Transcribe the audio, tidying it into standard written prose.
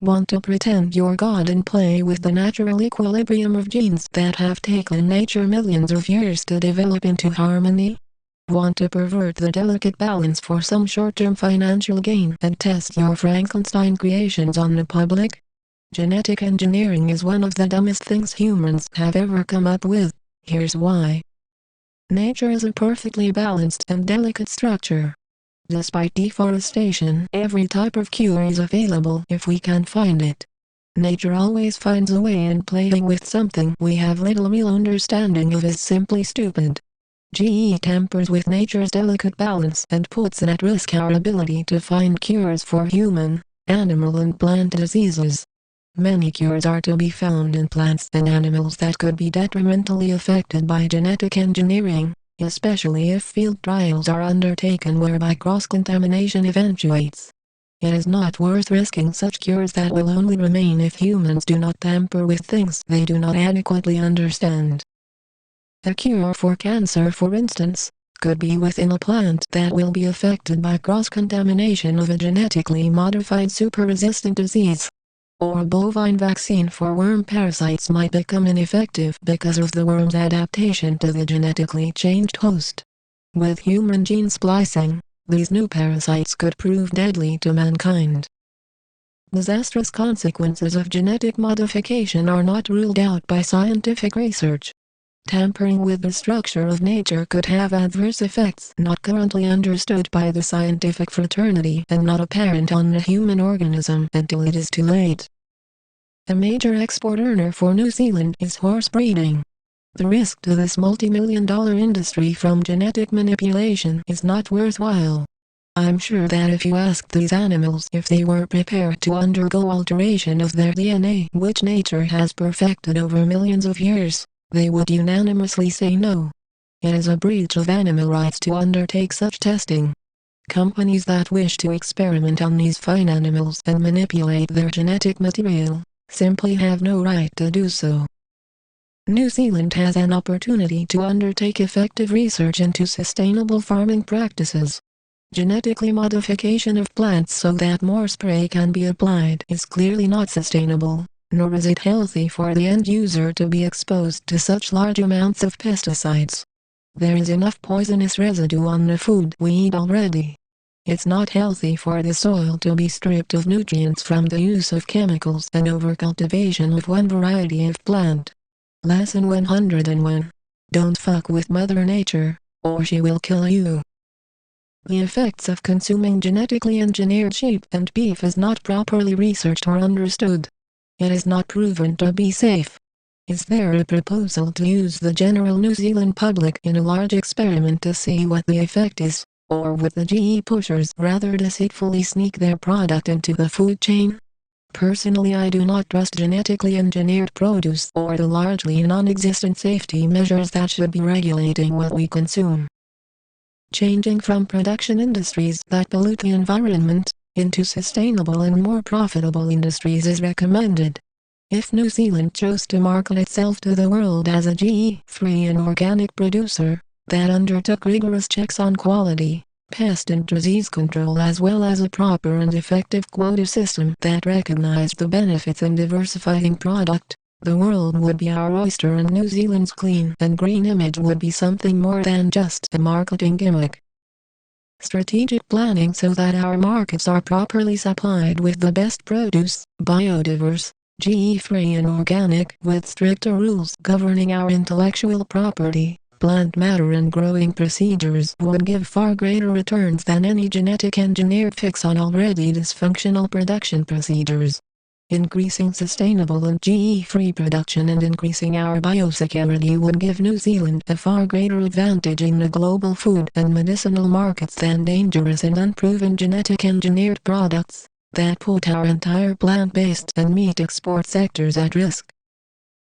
Want to pretend you're God and play with the natural equilibrium of genes that have taken nature millions of years to develop into harmony? Want to pervert the delicate balance for some short-term financial gain and test your Frankenstein creations on the public? Genetic engineering is one of the dumbest things humans have ever come up with. Here's why. Nature is a perfectly balanced and delicate structure. Despite deforestation, every type of cure is available if we can find it. Nature always finds a way, and playing with something we have little real understanding of is simply stupid. GE tampers with nature's delicate balance and puts at risk our ability to find cures for human, animal and plant diseases. Many cures are to be found in plants and animals that could be detrimentally affected by genetic engineering, especially if field trials are undertaken whereby cross-contamination eventuates. It is not worth risking such cures that will only remain if humans do not tamper with things they do not adequately understand. A cure for cancer, for instance, could be within a plant that will be affected by cross-contamination of a genetically modified super-resistant disease. Or a bovine vaccine for worm parasites might become ineffective because of the worm's adaptation to the genetically changed host. With human gene splicing, these new parasites could prove deadly to mankind. Disastrous consequences of genetic modification are not ruled out by scientific research. Tampering with the structure of nature could have adverse effects not currently understood by the scientific fraternity and not apparent on the human organism until it is too late. A major export earner for New Zealand is horse breeding. The risk to this multi-million-dollar industry from genetic manipulation is not worthwhile. I'm sure that if you asked these animals if they were prepared to undergo alteration of their DNA, which nature has perfected over millions of years, they would unanimously say no. It is a breach of animal rights to undertake such testing. Companies that wish to experiment on these fine animals and manipulate their genetic material simply have no right to do so. New Zealand has an opportunity to undertake effective research into sustainable farming practices. Genetically modification of plants so that more spray can be applied is clearly not sustainable, nor is it healthy for the end user to be exposed to such large amounts of pesticides. There is enough poisonous residue on the food we eat already. It's not healthy for the soil to be stripped of nutrients from the use of chemicals and overcultivation of one variety of plant. Lesson 101. Don't fuck with Mother Nature, or she will kill you. The effects of consuming genetically engineered sheep and beef is not properly researched or understood. It is not proven to be safe. Is there a proposal to use the general New Zealand public in a large experiment to see what the effect is? Or would the GE pushers rather deceitfully sneak their product into the food chain? Personally, I do not trust genetically engineered produce or the largely non-existent safety measures that should be regulating what we consume. Changing from production industries that pollute the environment into sustainable and more profitable industries is recommended. If New Zealand chose to market itself to the world as a GE-free and organic producer that undertook rigorous checks on quality, pest and disease control, as well as a proper and effective quota system that recognized the benefits in diversifying product, the world would be our oyster and New Zealand's clean and green image would be something more than just a marketing gimmick. Strategic planning so that our markets are properly supplied with the best produce, biodiverse, GE-free and organic, with stricter rules governing our intellectual property, plant matter and growing procedures would give far greater returns than any genetic engineered fix on already dysfunctional production procedures. Increasing sustainable and GE-free production and increasing our biosecurity would give New Zealand a far greater advantage in the global food and medicinal markets than dangerous and unproven genetic engineered products that put our entire plant-based and meat export sectors at risk.